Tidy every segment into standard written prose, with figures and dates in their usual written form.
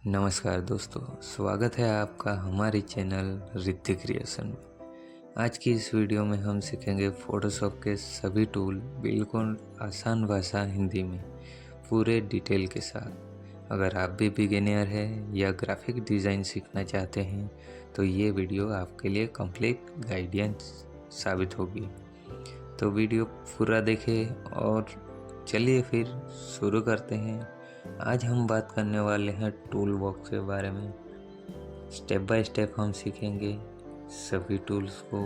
नमस्कार दोस्तों, स्वागत है आपका हमारे चैनल रिद्धि क्रिएशन में। आज की इस वीडियो में हम सीखेंगे फोटोशॉप के सभी टूल बिल्कुल आसान भाषा हिंदी में पूरे डिटेल के साथ। अगर आप भी बिगिनर हैं या ग्राफिक डिज़ाइन सीखना चाहते हैं तो ये वीडियो आपके लिए कंप्लीट गाइडेंस साबित होगी। तो वीडियो पूरा देखें और चलिए फिर शुरू करते हैं। आज हम बात करने वाले हैं टूल बॉक्स के बारे में। स्टेप बाय स्टेप हम सीखेंगे सभी टूल्स को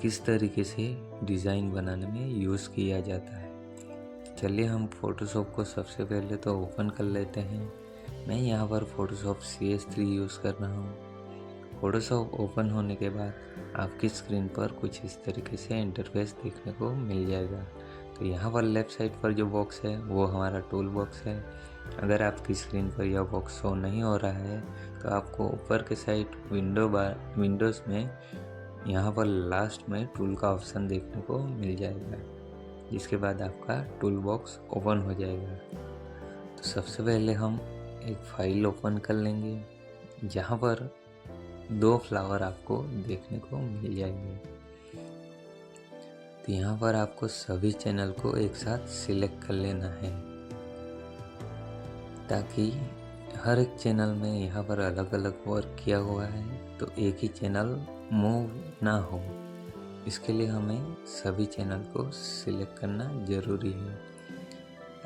किस तरीके से डिज़ाइन बनाने में यूज़ किया जाता है। चलिए हम फोटोशॉप को सबसे पहले तो ओपन कर लेते हैं। मैं यहाँ पर फोटोशॉप CS3 यूज़ कर रहा हूँ। फोटोशॉप ओपन होने के बाद आपकी स्क्रीन पर कुछ इस तरीके से इंटरफेस देखने को मिल जाएगा। तो यहाँ पर लेफ़्ट साइड पर जो बॉक्स है वो हमारा टूल बॉक्स है। अगर आपकी स्क्रीन पर यह बॉक्स शो नहीं हो रहा है तो आपको ऊपर के साइड विंडोज़ में यहाँ पर लास्ट में टूल का ऑप्शन देखने को मिल जाएगा, जिसके बाद आपका टूल बॉक्स ओपन हो जाएगा। तो सबसे पहले हम एक फ़ाइल ओपन कर लेंगे जहाँ पर 2 फ्लावर आपको देखने को मिल जाएंगे। तो यहाँ पर आपको सभी चैनल को एक साथ सिलेक्ट कर लेना है ताकि हर एक चैनल में यहाँ पर अलग अलग वर्क किया हुआ है तो एक ही चैनल मूव ना हो। इसके लिए हमें सभी चैनल को सिलेक्ट करना ज़रूरी है।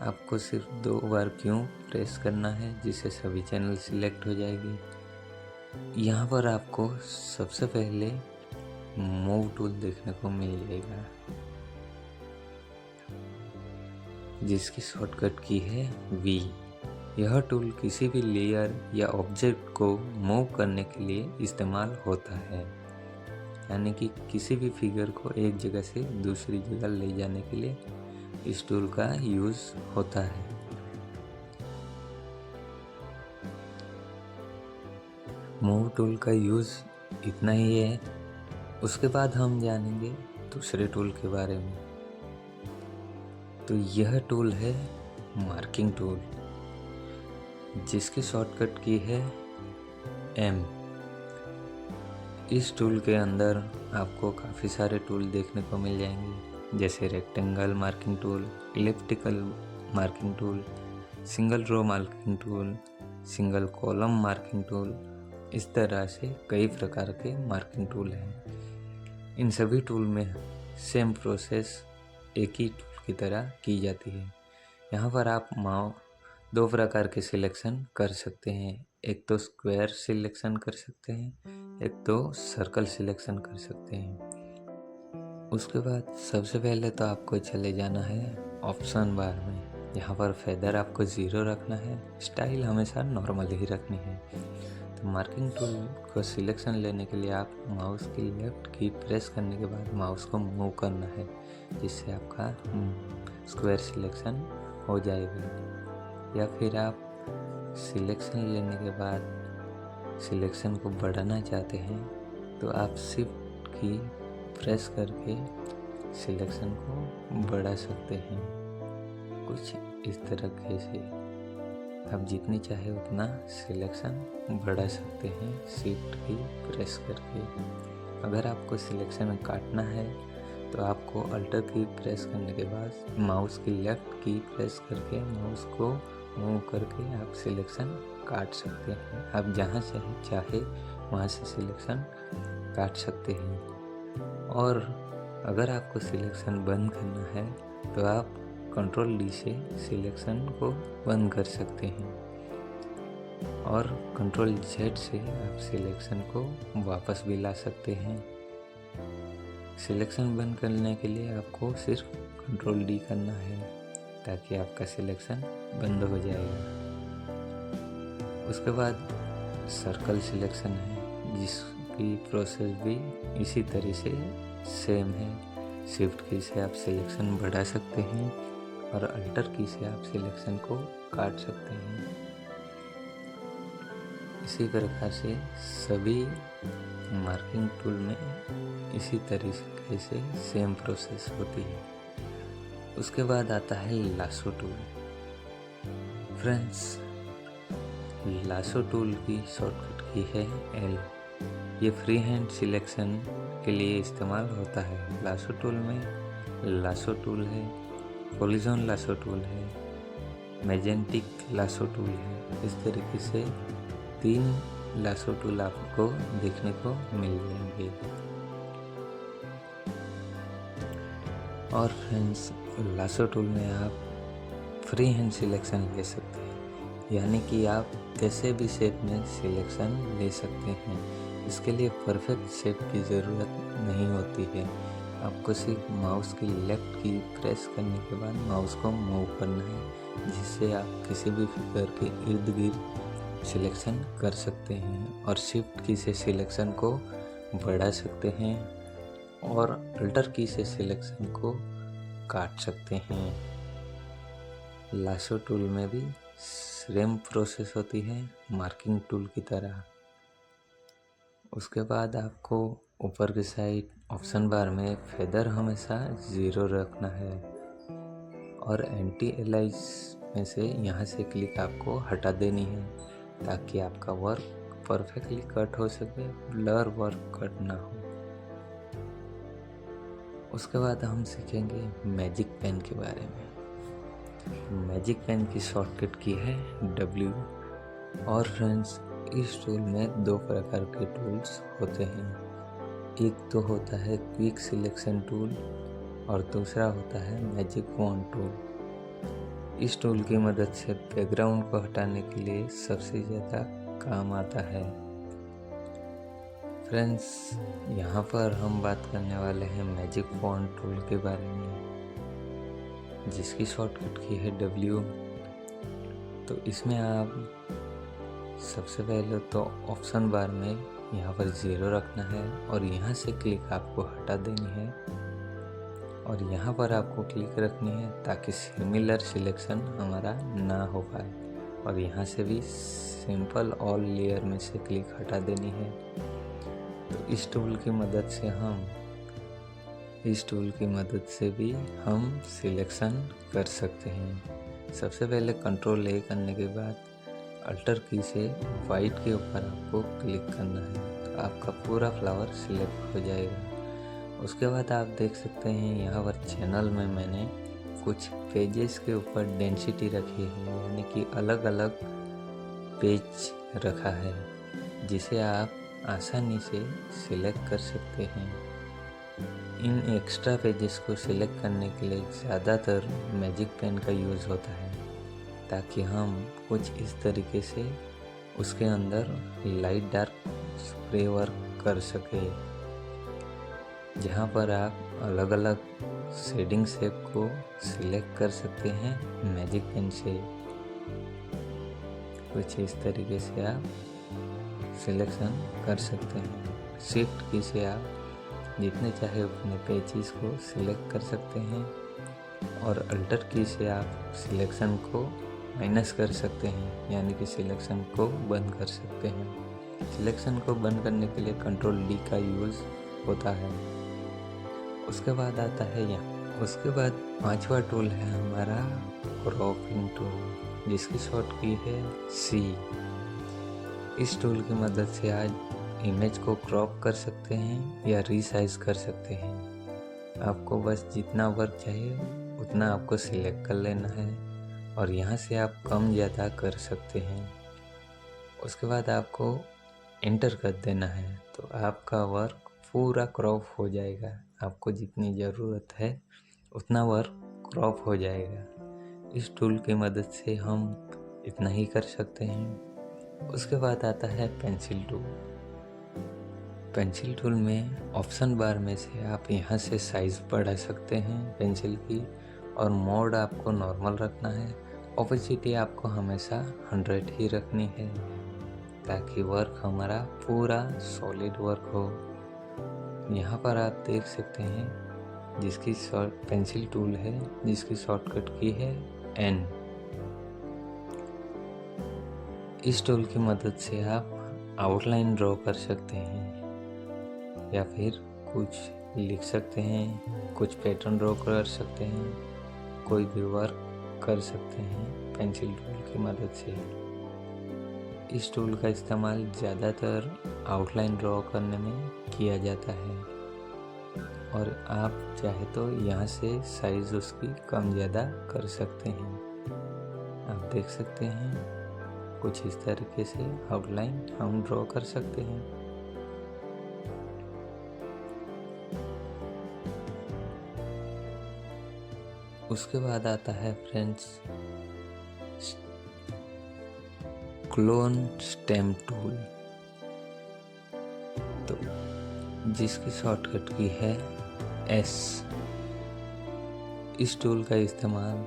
आपको सिर्फ 2 बार क्यों प्रेस करना है जिससे सभी चैनल सिलेक्ट हो जाएगी। यहाँ पर आपको सबसे पहले मूव टूल देखने को मिल जाएगा जिसकी शॉर्टकट की है V। यह टूल किसी भी लेयर या ऑब्जेक्ट को मूव करने के लिए इस्तेमाल होता है, यानी कि किसी भी फिगर को एक जगह से दूसरी जगह ले जाने के लिए इस टूल का यूज़ होता है। मूव टूल का यूज़ इतना ही है। उसके बाद हम जानेंगे दूसरे टूल के बारे में। तो यह टूल है मार्किंग टूल जिसकी शॉर्टकट की है M। इस टूल के अंदर आपको काफ़ी सारे टूल देखने को मिल जाएंगे, जैसे rectangle marking tool, elliptical marking tool, single row marking tool, single column marking tool. इस तरह से कई प्रकार के मार्किंग टूल हैं। इन सभी टूल में सेम प्रोसेस एक ही टूल की तरह की जाती है। यहाँ पर आप 2 प्रकार के सिलेक्शन कर सकते हैं। एक तो स्क्वायर सिलेक्शन कर सकते हैं, एक तो सर्कल सिलेक्शन कर सकते हैं। उसके बाद सबसे पहले तो आपको चले जाना है ऑप्शन बार में। यहाँ पर फेदर आपको 0 रखना है, स्टाइल हमेशा नॉर्मल ही रखनी है। तो मार्किंग टूल को सिलेक्शन लेने के लिए आप माउस की लेफ़्ट की प्रेस करने के बाद माउस को मूव करना है, जिससे आपका स्क्वायर सिलेक्शन हो जाएगा। या फिर आप सिलेक्शन लेने के बाद सिलेक्शन को बढ़ाना चाहते हैं तो आप शिफ्ट की प्रेस करके सिलेक्शन को बढ़ा सकते हैं। कुछ इस तरीके से आप जितनी चाहे उतना सिलेक्शन बढ़ा सकते हैं शिफ्ट की प्रेस करके। अगर आपको सिलेक्शन काटना है तो आपको अल्टर की प्रेस करने के बाद माउस की लेफ़्ट की प्रेस करके माउस को मूव करके आप सिलेक्शन काट सकते हैं। आप जहाँ से चाहे वहाँ से सिलेक्शन काट सकते हैं। और अगर आपको सिलेक्शन बंद करना है तो आप कंट्रोल D से सिलेक्शन को बंद कर सकते हैं और कंट्रोल Z से आप सिलेक्शन को वापस भी ला सकते हैं। सिलेक्शन बंद करने के लिए आपको सिर्फ कंट्रोल D करना है ताकि आपका सिलेक्शन बंद हो जाएगा। उसके बाद सर्कल सिलेक्शन है जिसकी प्रोसेस भी इसी तरह से सेम है। शिफ्ट की से आप सिलेक्शन बढ़ा सकते हैं और अल्टर की से आप सिलेक्शन को काट सकते हैं। इसी प्रकार से सभी मार्किंग टूल में इसी तरीके से सेम प्रोसेस होती है। उसके बाद आता है lasso tool. Friends, lasso tool की शॉर्टकट की है L। ये फ्री हैंड सिलेक्शन के लिए इस्तेमाल होता है। लासो टूल में लासो टूल है, कोलिजन लासो टूल है, मैजेंटिक लासो टूल है। इस तरीके से 3 लासो टूल आपको देखने को मिल जाएंगे। और फ्रेंड्स, लासो टूल में आप फ्री हैंड सिलेक्शन ले सकते हैं, यानी कि आप कैसे भी शेप में सिलेक्शन ले सकते हैं। इसके लिए परफेक्ट शेप की ज़रूरत नहीं होती है। आपको सिर्फ माउस की लेफ़्ट की प्रेस करने के बाद माउस को मूव करना है, जिससे आप किसी भी फिगर के इर्द गिर्द सिलेक्शन कर सकते हैं। और शिफ्ट की से सिलेक्शन को बढ़ा सकते हैं और अल्टर की से सिलेक्शन को काट सकते हैं। लासो टूल में भी सेम प्रोसेस होती है मार्किंग टूल की तरह। उसके बाद आपको ऊपर की साइड ऑप्शन बार में फेदर हमेशा 0 रखना है और एंटी एलाइज में से यहाँ से क्लिक आपको हटा देनी है, ताकि आपका वर्क परफेक्टली कट हो सके, ब्लर वर्क कट ना हो। उसके बाद हम सीखेंगे मैजिक पेन के बारे में। मैजिक पेन की शॉर्टकट की है W। और फ्रेंड्स, इस टूल में 2 प्रकार के टूल्स होते हैं। एक तो होता है क्विक सिलेक्शन टूल और दूसरा होता है मैजिक वॉन्ड टूल। इस टूल की मदद से बैकग्राउंड को हटाने के लिए सबसे ज़्यादा काम आता है। फ्रेंड्स, यहाँ पर हम बात करने वाले हैं मैजिक वॉन्ड टूल के बारे में, जिसकी शॉर्टकट की है W। तो इसमें आप सबसे पहले तो ऑप्शन बार में यहाँ पर 0 रखना है और यहाँ से क्लिक आपको हटा देनी है और यहाँ पर आपको क्लिक रखनी है, ताकि सिमिलर सिलेक्शन हमारा ना हो पाए। और यहाँ से भी सिंपल ऑल लेयर में से क्लिक हटा देनी है। तो इस टूल की मदद से भी हम सिलेक्शन कर सकते हैं। सबसे पहले कंट्रोल A करने के बाद अल्टर की से वाइट के ऊपर आपको क्लिक करना है, तो आपका पूरा फ्लावर सिलेक्ट हो जाएगा। उसके बाद आप देख सकते हैं यहाँ पर चैनल में मैंने कुछ पेजेस के ऊपर डेंसिटी रखी है, यानी कि अलग अलग पेज रखा है, जिसे आप आसानी से सिलेक्ट कर सकते हैं। इन एक्स्ट्रा पेजेस को सिलेक्ट करने के लिए ज़्यादातर मैजिक पेन का यूज़ होता है, ताकि हम कुछ इस तरीके से उसके अंदर लाइट डार्क स्प्रे वर्क कर सके, जहाँ पर आप अलग अलग शेडिंग शेप को सिलेक्ट कर सकते हैं मैजिक पेन से। कुछ इस तरीके से आप सिलेक्शन कर सकते हैं। शिफ्ट की से आप जितने चाहे उतने पेजेस को सिलेक्ट कर सकते हैं और अल्टर की से आप सिलेक्शन को माइनस कर सकते हैं, यानी कि सिलेक्शन को बंद कर सकते हैं। सिलेक्शन को बंद करने के लिए कंट्रोल D का यूज़ होता है। उसके बाद आता है यहाँ, उसके बाद 5वां टूल है हमारा क्रॉपिंग टूल, जिसकी शॉर्ट की है C। इस टूल की मदद से आज इमेज को क्रॉप कर सकते हैं या रीसाइज कर सकते हैं। आपको बस जितना वर्क चाहिए उतना आपको सिलेक्ट कर लेना है और यहाँ से आप कम ज़्यादा कर सकते हैं। उसके बाद आपको एंटर कर देना है, तो आपका वर्क पूरा क्रॉप हो जाएगा। आपको जितनी ज़रूरत है उतना वर्क क्रॉप हो जाएगा। इस टूल की मदद से हम इतना ही कर सकते हैं। उसके बाद आता है पेंसिल टूल। पेंसिल टूल में ऑप्शन बार में से आप यहाँ से साइज़ बढ़ा सकते हैं पेंसिल की, और मोड आपको नॉर्मल रखना है। ओपेसिटी आपको हमेशा 100 ही रखनी है, ताकि वर्क हमारा पूरा सॉलिड वर्क हो। यहाँ पर आप देख सकते हैं जिसकी पेंसिल टूल है, जिसकी शॉर्टकट की है N। इस टूल की मदद से आप आउटलाइन ड्रॉ कर सकते हैं या फिर कुछ लिख सकते हैं, कुछ पैटर्न ड्रॉ कर सकते हैं, कोई भी वर्क कर सकते हैं पेंसिल टूल की मदद से। इस टूल का इस्तेमाल ज़्यादातर आउटलाइन ड्रॉ करने में किया जाता है और आप चाहे तो यहाँ से साइज़ उसकी कम ज़्यादा कर सकते हैं। आप देख सकते हैं कुछ इस तरीके से आउटलाइन हम ड्रॉ कर सकते हैं। उसके बाद आता है फ्रेंड्स क्लोन स्टेम टूल, तो जिसकी शॉर्टकट की है एस। इस टूल का इस्तेमाल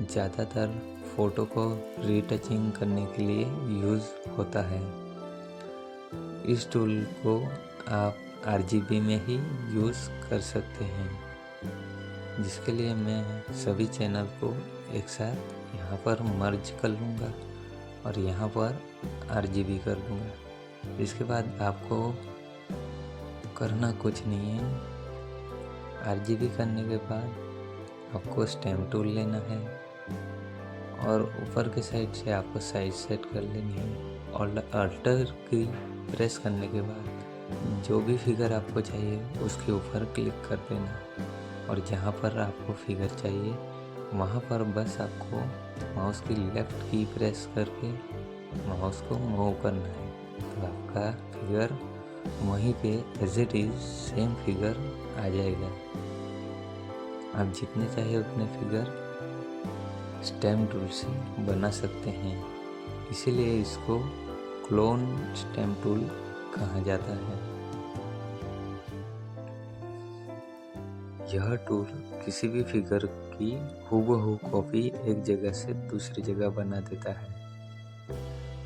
ज़्यादातर फ़ोटो को रीटचिंग करने के लिए यूज़ होता है। इस टूल को आप RGB में ही यूज़ कर सकते हैं, जिसके लिए मैं सभी चैनल को एक साथ यहाँ पर मर्ज कर लूँगा और यहाँ पर RGB कर दूँगा। इसके बाद आपको करना कुछ नहीं है। RGB करने के बाद आपको स्टेम टूल लेना है और ऊपर के साइड से आपको साइज सेट कर लेनी है और अल्टर की प्रेस करने के बाद जो भी फिगर आपको चाहिए उसके ऊपर क्लिक कर देना और जहाँ पर आपको फिगर चाहिए वहाँ पर बस आपको माउस की लेफ़्ट की प्रेस करके माउस को मूव करना है, तो आपका फिगर वहीं पे as it is same figure आ जाएगा। आप जितने चाहिए उतने फिगर स्टेम टूल से बना सकते हैं, इसीलिए इसको क्लोन स्टेम टूल कहा जाता है। यह टूल किसी भी फिगर की हूबहू कॉपी एक जगह से दूसरी जगह बना देता है।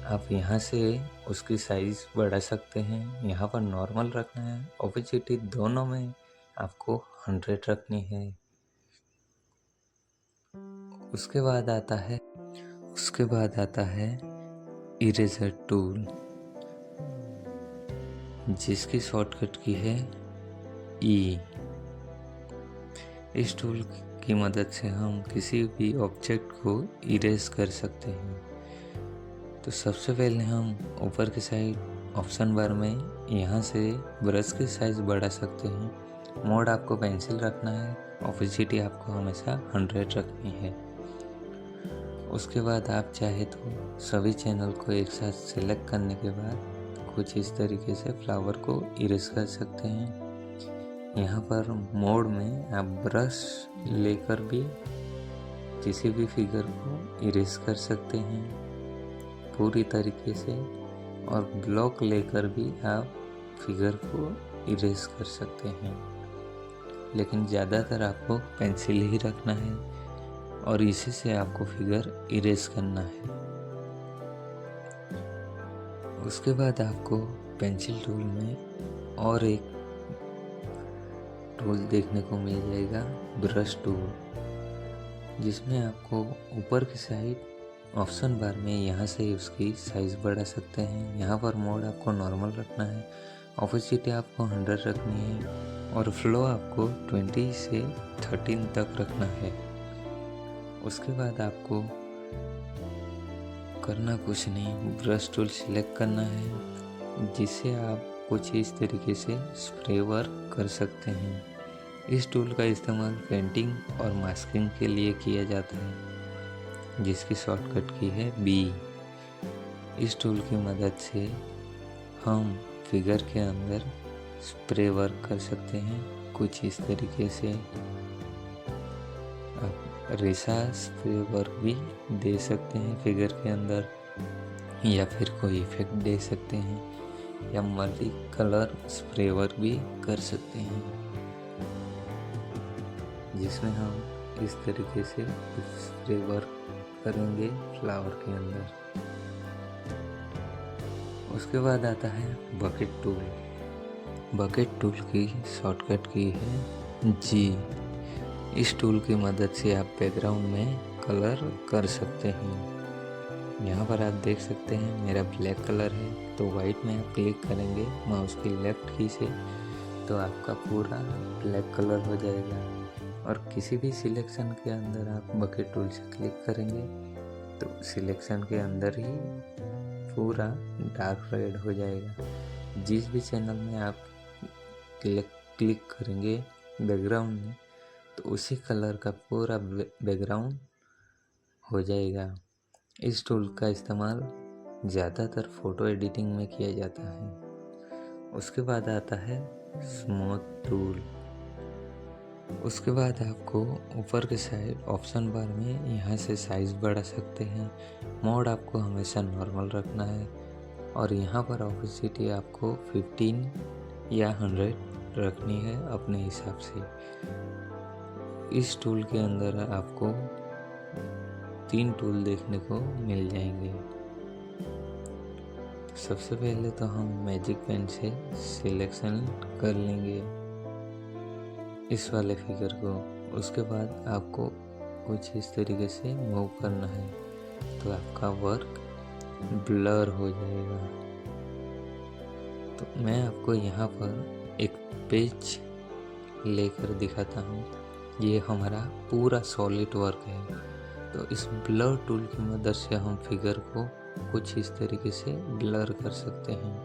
आप यहाँ से उसकी साइज़ बढ़ा सकते हैं। यहाँ पर नॉर्मल रखना है, ओपेसिटी दोनों में आपको 100 रखनी है। उसके बाद आता है इरेजर टूल, जिसकी शॉर्टकट की है ई। इस टूल की मदद से हम किसी भी ऑब्जेक्ट को इरेज कर सकते हैं। तो सबसे पहले हम ऊपर की साइड ऑप्शन बार में यहाँ से ब्रश की साइज़ बढ़ा सकते हैं। मोड आपको पेंसिल रखना है, ओपेसिटी आपको हमेशा 100 रखनी है। उसके बाद आप चाहे तो सभी चैनल को एक साथ सेलेक्ट करने के बाद कुछ इस तरीके से फ्लावर को इरेज कर सकते हैं। यहाँ पर मोड में आप ब्रश लेकर भी किसी भी फिगर को इरेज कर सकते हैं पूरी तरीके से, और ब्लॉक लेकर भी आप फिगर को इरेज कर सकते हैं, लेकिन ज़्यादातर आपको पेंसिल ही रखना है और इसी से आपको फिगर इरेज करना है। उसके बाद आपको पेंसिल टूल में और एक टूल देखने को मिल जाएगा, ब्रश टूल, जिसमें आपको ऊपर की साइड ऑप्शन बार में यहाँ से उसकी साइज़ बढ़ा सकते हैं। यहाँ पर मोड आपको नॉर्मल रखना है, ओपेसिटी आपको 100 रखनी है और फ्लो आपको 20 से 13 तक रखना है। उसके बाद आपको करना कुछ नहीं, ब्रश टूल सिलेक्ट करना है, जिससे आप कुछ इस तरीके से स्प्रे वर्क कर सकते हैं। इस टूल का इस्तेमाल पेंटिंग और मास्किंग के लिए किया जाता है, जिसकी शॉर्टकट की है बी। इस टूल की मदद से हम फिगर के अंदर स्प्रे वर्क कर सकते हैं कुछ इस तरीके से। आप रेसा स्प्रे वर्क भी दे सकते हैं फिगर के अंदर, या फिर कोई इफेक्ट दे सकते हैं, या मल्टी कलर स्प्रे वर्क भी कर सकते हैं, जिसमें हम इस तरीके से स्प्रे वर्क करेंगे फ्लावर के अंदर। उसके बाद आता है बकेट टूल। बकेट टूल की शॉर्टकट की है जी। इस टूल की मदद से आप बैकग्राउंड में कलर कर सकते हैं। यहाँ पर आप देख सकते हैं मेरा ब्लैक कलर है, तो वाइट में आप क्लिक करेंगे माउस की लेफ़्ट की से, तो आपका पूरा ब्लैक कलर हो जाएगा। और किसी भी सिलेक्शन के अंदर आप बकेट टूल से क्लिक करेंगे तो सिलेक्शन के अंदर ही पूरा डार्क रेड हो जाएगा। जिस भी चैनल में आप क्लिक करेंगे बैकग्राउंड में, तो उसी कलर का पूरा बैकग्राउंड हो जाएगा। इस टूल का इस्तेमाल ज़्यादातर फ़ोटो एडिटिंग में किया जाता है। उसके बाद आता है स्मूथ टूल। उसके बाद आपको ऊपर के साइड ऑप्शन बार में यहाँ से साइज़ बढ़ा सकते हैं। मोड आपको हमेशा नॉर्मल रखना है और यहाँ पर ऑपेसिटी आपको 15 या 100 रखनी है अपने हिसाब से। इस टूल के अंदर आपको 3 टूल देखने को मिल जाएंगे। सबसे पहले तो हम मैजिक पेन से सिलेक्शन कर लेंगे इस वाले फिगर को। उसके बाद आपको कुछ इस तरीके से मूव करना है तो आपका वर्क ब्लर हो जाएगा। तो मैं आपको यहाँ पर एक पेज लेकर दिखाता हूँ। ये हमारा पूरा सॉलिड वर्क है। तो इस ब्लर टूल की मदद से हम फिगर को कुछ इस तरीके से ब्लर कर सकते हैं,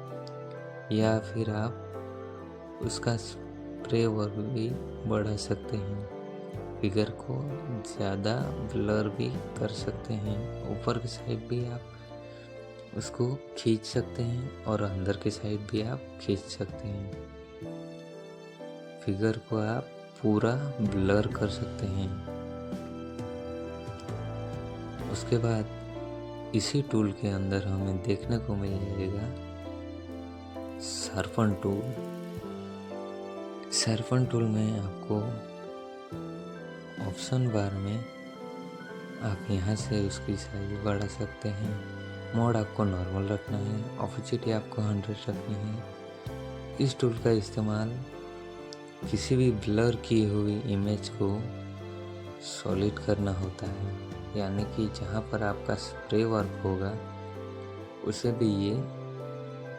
या फिर आप उसका स्प्रे वर्क भी बढ़ा सकते हैं। फिगर को ज़्यादा ब्लर भी कर सकते हैं। ऊपर की साइड भी आप उसको खींच सकते हैं और अंदर की साइड भी आप खींच सकते हैं। फिगर को आप पूरा ब्लर कर सकते हैं। उसके बाद इसी टूल के अंदर हमें देखने को मिल जाएगा शार्पन टूल। शार्पन टूल में आपको ऑप्शन बार में आप यहाँ से उसकी साइज बढ़ा सकते हैं। मोड आपको नॉर्मल रखना है, ऑपेसिटी आपको 100 रखनी है। इस टूल का इस्तेमाल किसी भी ब्लर की हुई इमेज को सॉलिड करना होता है, यानी कि जहाँ पर आपका स्प्रे वर्क होगा उसे भी ये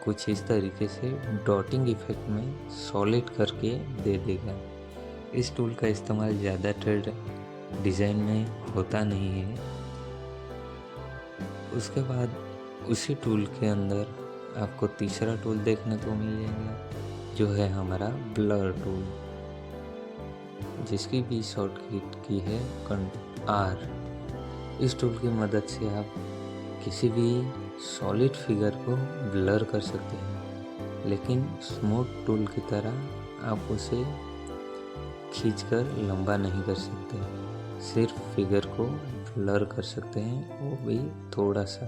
कुछ इस तरीके से डॉटिंग इफेक्ट में सॉलिड करके दे देगा। इस टूल का इस्तेमाल ज़्यादातर डिज़ाइन में होता नहीं है। उसके बाद उसी टूल के अंदर आपको तीसरा टूल देखने को मिल जाएगा, जो है हमारा ब्लर टूल, जिसकी भी शॉर्टकट की है R। इस टूल की मदद से आप किसी भी सॉलिड फिगर को ब्लर कर सकते हैं, लेकिन स्मूथ टूल की तरह आप उसे खींचकर लंबा नहीं कर सकते। सिर्फ फिगर को ब्लर कर सकते हैं, वो भी थोड़ा सा।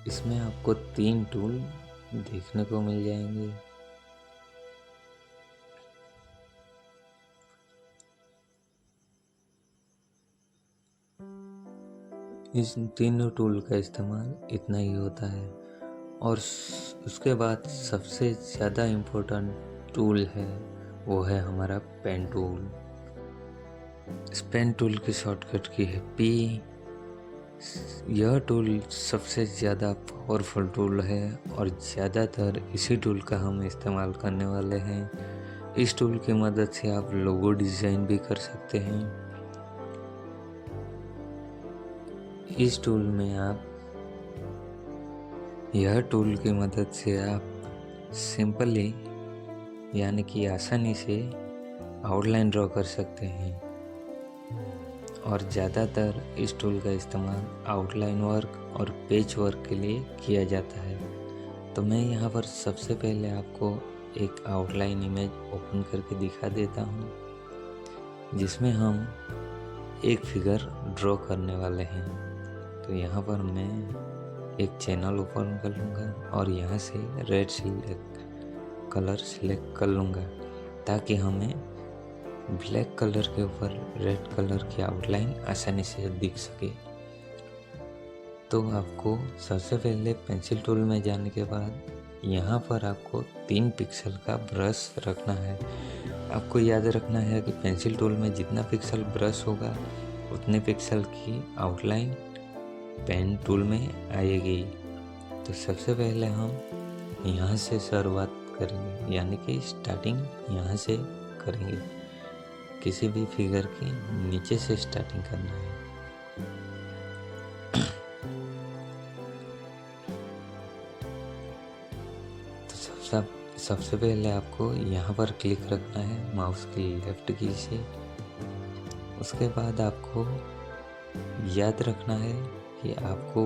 इसमें आपको 3 टूल देखने को मिल जाएंगे। इस तीनों टूल का इस्तेमाल इतना ही होता है। और उसके बाद सबसे ज़्यादा इम्पोर्टेंट टूल है, वो है हमारा पेन टूल। इस पेन टूल की शॉर्टकट की है P। यह टूल सबसे ज़्यादा पावरफुल टूल है और ज़्यादातर इसी टूल का हम इस्तेमाल करने वाले हैं। इस टूल की मदद से आप लोगो डिज़ाइन भी कर सकते हैं। इस टूल में आप यह टूल की मदद से आप सिंपली यानी कि आसानी से आउटलाइन ड्रॉ कर सकते हैं। और ज़्यादातर इस टूल का इस्तेमाल आउटलाइन वर्क और पेज वर्क के लिए किया जाता है। तो मैं यहाँ पर सबसे पहले आपको एक आउटलाइन इमेज ओपन करके दिखा देता हूँ, जिसमें हम एक फिगर ड्रॉ करने वाले हैं। तो यहाँ पर मैं एक चैनल ओपन कर लूँगा और यहाँ से रेड कलर सिलेक्ट कर लूँगा, ताकि हमें ब्लैक कलर के ऊपर रेड कलर की आउटलाइन आसानी से दिख सके। तो आपको सबसे पहले पेंसिल टूल में जाने के बाद यहाँ पर आपको 3 पिक्सल का ब्रश रखना है। आपको याद रखना है कि पेंसिल टूल में जितना पिक्सल ब्रश होगा उतने पिक्सल की आउटलाइन पेन टूल में आएगी। तो सबसे पहले हम यहाँ से शुरुआत करेंगे, यानी कि स्टार्टिंग यहाँ से करेंगे। किसी भी फिगर की नीचे से स्टार्टिंग करना है। तो सबसे पहले आपको यहाँ पर क्लिक रखना है माउस की लेफ्ट की से। उसके बाद आपको याद रखना है कि आपको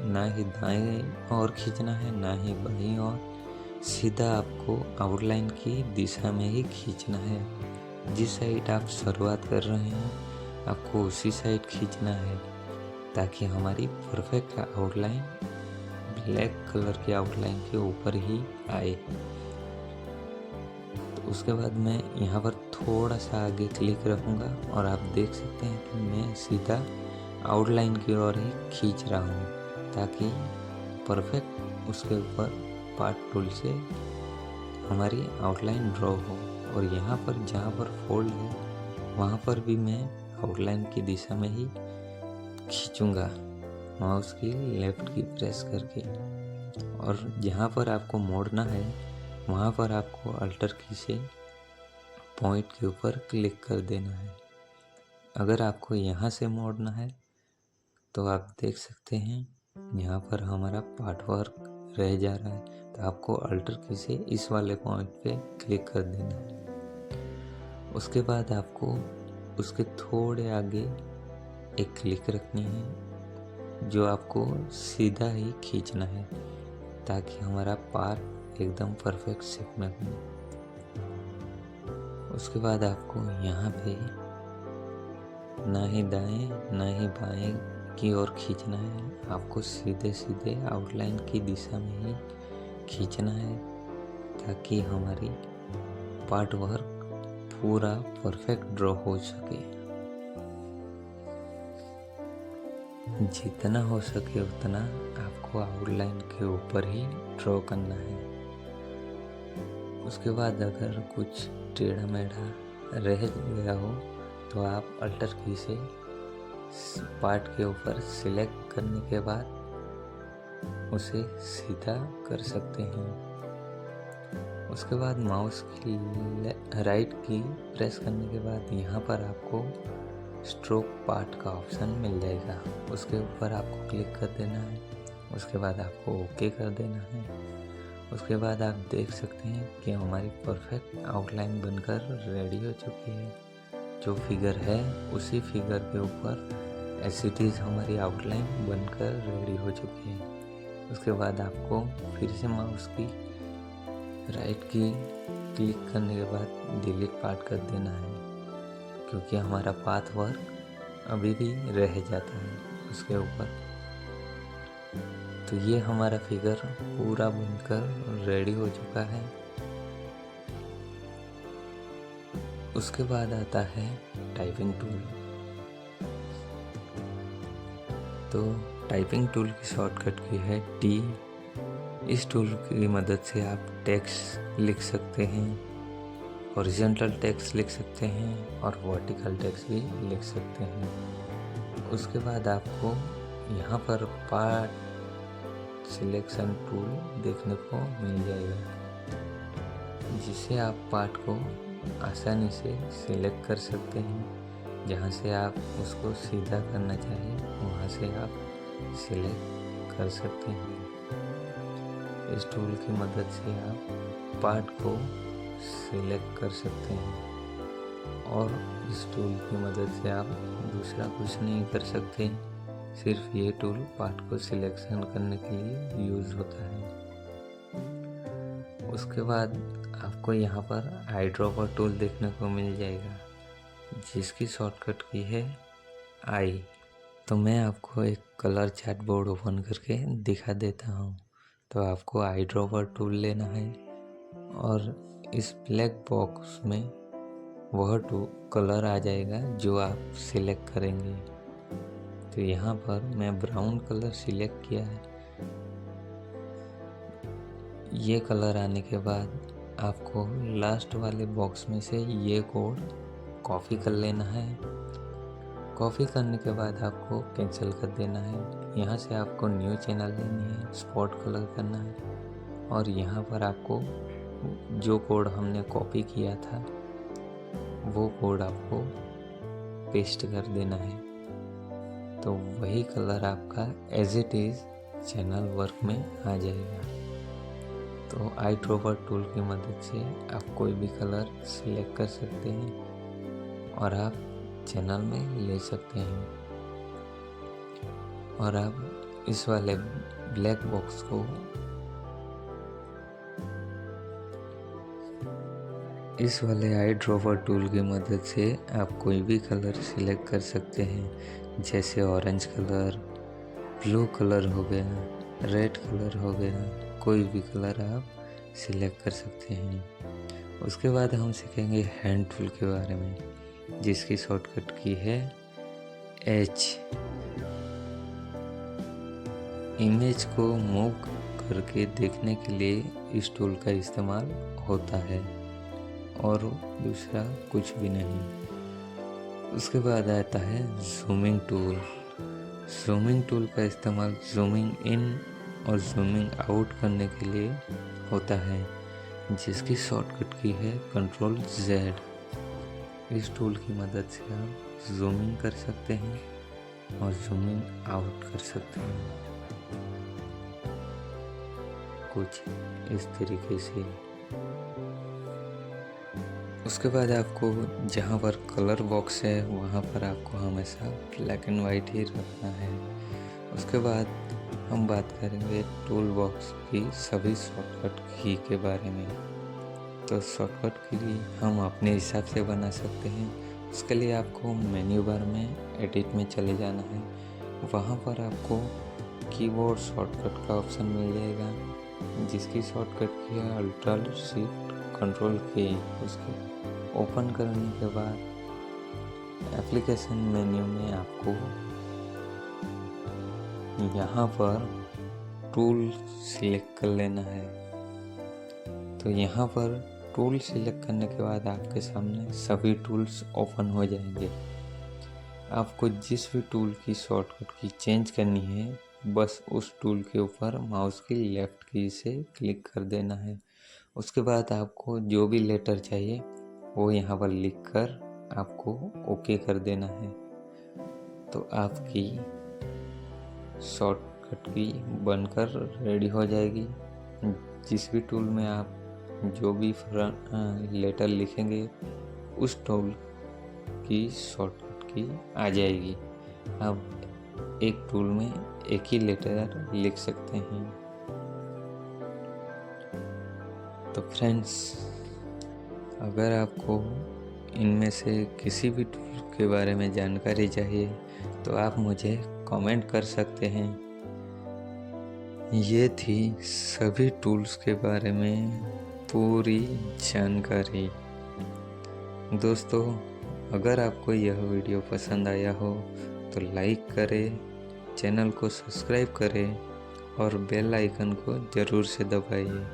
ना ही दाएं ओर खींचना है ना ही बाईं ओर, सीधा आपको आउटलाइन की दिशा में ही खींचना है। जिस साइड आप शुरुआत कर रहे हैं आपको उसी साइड खींचना है, ताकि हमारी परफेक्ट आउटलाइन ब्लैक कलर की आउटलाइन के ऊपर ही आए। तो उसके बाद मैं यहाँ पर थोड़ा सा आगे क्लिक रखूँगा और आप देख सकते हैं कि मैं सीधा आउटलाइन की ओर ही खींच रहा हूँ, ताकि परफेक्ट उसके ऊपर पार्ट टूल से हमारी आउटलाइन ड्रॉ हो। और यहाँ पर जहाँ पर फोल्ड है वहाँ पर भी मैं आउटलाइन की दिशा में ही खींचूंगा माउस की लेफ्ट की प्रेस करके। और जहाँ पर आपको मोड़ना है वहाँ पर आपको अल्टर की से पॉइंट के ऊपर क्लिक कर देना है। अगर आपको यहाँ से मोड़ना है तो आप देख सकते हैं यहाँ पर हमारा पार्ट वर्क रह जा रहा है, तो आपको अल्टर की से इस वाले पॉइंट पे क्लिक कर देना है। उसके बाद आपको उसके थोड़े आगे एक क्लिक रखनी है, जो आपको सीधा ही खींचना है, ताकि हमारा पार्ट एकदम परफेक्ट शेप में बने। उसके बाद आपको यहाँ पे ना ही दाएं ना ही बाएं की ओर खींचना है, आपको सीधे सीधे आउटलाइन की दिशा में ही खींचना है, ताकि हमारी पार्ट वर्क पूरा परफेक्ट ड्रॉ हो सके। जितना हो सके उतना आपको आउटलाइन के ऊपर ही ड्रॉ करना है। उसके बाद अगर कुछ टेढ़ा मेढ़ा रह गया हो तो आप अल्टर की से पार्ट के ऊपर सिलेक्ट करने के बाद उसे सीधा कर सकते हैं। उसके बाद माउस की राइट की प्रेस करने के बाद यहाँ पर आपको स्ट्रोक पार्ट का ऑप्शन मिल जाएगा, उसके ऊपर आपको क्लिक कर देना है। उसके बाद आपको ओके कर देना है। उसके बाद आप देख सकते हैं कि हमारी परफेक्ट आउटलाइन बनकर रेडी हो चुकी है। जो फिगर है उसी फिगर के ऊपर एज इट इज़ हमारी आउटलाइन बनकर रेडी हो चुकी है। उसके बाद आपको फिर से माउस की राइट की क्लिक करने के बाद डिलीट पार्ट कर देना है, क्योंकि हमारा पाथ वर्क अभी भी रह जाता है उसके ऊपर। तो ये हमारा फिगर पूरा बनकर रेडी हो चुका है। उसके बाद आता है टाइपिंग टूल। तो टाइपिंग टूल की शॉर्टकट की है टी। इस टूल की मदद से आप टेक्स्ट लिख सकते हैं, हॉरिजॉन्टल टेक्स्ट लिख सकते हैं और वर्टिकल टेक्स्ट भी लिख सकते हैं। उसके बाद आपको यहाँ पर पार्ट सिलेक्शन टूल देखने को मिल जाएगा, जिससे आप पार्ट को आसानी से सिलेक्ट कर सकते हैं। जहाँ से आप उसको सीधा करना चाहें वहाँ से आप सिलेक्ट कर सकते हैं। इस टूल की मदद से आप पार्ट को सिलेक्ट कर सकते हैं, और इस टूल की मदद से आप दूसरा कुछ नहीं कर सकते। सिर्फ ये टूल पार्ट को सिलेक्शन करने के लिए यूज़ होता है। उसके बाद आपको यहाँ पर आई ड्रॉपर टूल देखने को मिल जाएगा, जिसकी शॉर्टकट की है आई। तो मैं आपको एक कलर चार्ट बोर्ड ओपन करके दिखा देता हूँ। तो आपको आई ड्रॉपर टूल लेना है और इस ब्लैक बॉक्स में वह कलर आ जाएगा जो आप सिलेक्ट करेंगे। तो यहाँ पर मैं ब्राउन कलर सिलेक्ट किया है। ये कलर आने के बाद आपको लास्ट वाले बॉक्स में से ये कोड कॉपी कर लेना है। कॉपी करने के बाद आपको कैंसिल कर देना है। यहाँ से आपको न्यू चैनल लेनी है, स्पॉट कलर करना है, और यहाँ पर आपको जो कोड हमने कॉपी किया था वो कोड आपको पेस्ट कर देना है, तो वही कलर आपका as it is channel work में आ जाएगा। तो आई ड्रॉपर टूल की मदद से आप कोई भी कलर सिलेक्ट कर सकते हैं और आप चैनल में ले सकते हैं। और आप इस वाले ब्लैक बॉक्स को इस वाले आई ड्रॉपर टूल की मदद से आप कोई भी कलर सिलेक्ट कर सकते हैं, जैसे ऑरेंज कलर, ब्लू कलर हो गया, रेड कलर हो गया, कोई भी कलर आप सिलेक्ट कर सकते हैं। उसके बाद हम सीखेंगे हैंड टूल के बारे में, जिसकी शॉर्टकट की है H। इमेज को मूव करके देखने के लिए इस टूल का इस्तेमाल होता है और दूसरा कुछ भी नहीं। उसके बाद आता है जूमिंग टूल। जूमिंग टूल का इस्तेमाल जूमिंग इन और जूमिंग आउट करने के लिए होता है, जिसकी शॉर्टकट की है Ctrl+Z। इस टूल की मदद से आप जूमिंग कर सकते हैं और जूमिंग आउट कर सकते हैं, कुछ इस तरीके से। उसके बाद आपको जहाँ पर कलर बॉक्स है वहाँ पर आपको हमेशा ब्लैक एंड वाइट ही रखना है। उसके बाद हम बात करेंगे टूल बॉक्स की सभी शॉर्टकट की के बारे में। तो शॉर्टकट की हम अपने हिसाब से बना सकते हैं। उसके लिए आपको मेन्यू बार में एडिट में चले जाना है, वहाँ पर आपको कीबोर्ड शॉर्टकट का ऑप्शन मिल जाएगा, जिसकी शॉर्टकट की है Alt+Shift+Ctrl+K। उसको ओपन करने के बाद एप्लीकेशन मेन्यू में आपको यहाँ पर टूल सिलेक्ट कर लेना है। तो यहाँ पर टूल सिलेक्ट करने के बाद आपके सामने सभी टूल्स ओपन हो जाएंगे। आपको जिस भी टूल की शॉर्टकट की चेंज करनी है, बस उस टूल के ऊपर माउस की लेफ्ट की से क्लिक कर देना है। उसके बाद आपको जो भी लेटर चाहिए वो यहाँ पर लिख कर आपको ओके कर देना है। तो आपकी शॉर्टकट की बनकर रेडी हो जाएगी। जिस भी टूल में आप जो भी लेटर लिखेंगे उस टूल की शॉर्टकट की आ जाएगी। आप एक टूल में एक ही लेटर लिख सकते हैं। तो फ्रेंड्स, अगर आपको इनमें से किसी भी टूल के बारे में जानकारी चाहिए तो आप मुझे कमेंट कर सकते हैं। ये थी सभी टूल्स के बारे में पूरी जानकारी। दोस्तों, अगर आपको यह वीडियो पसंद आया हो तो लाइक करें, चैनल को सब्सक्राइब करें और बेल आइकन को ज़रूर से दबाइए।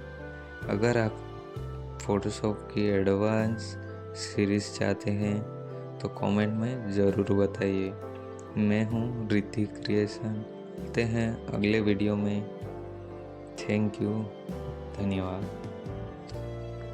अगर आप फोटोशॉप की एडवांस सीरीज़ चाहते हैं तो कमेंट में ज़रूर बताइए। मैं हूँ रिद्धि क्रिएशन। मिलते हैं अगले वीडियो में। थैंक यू, धन्यवाद।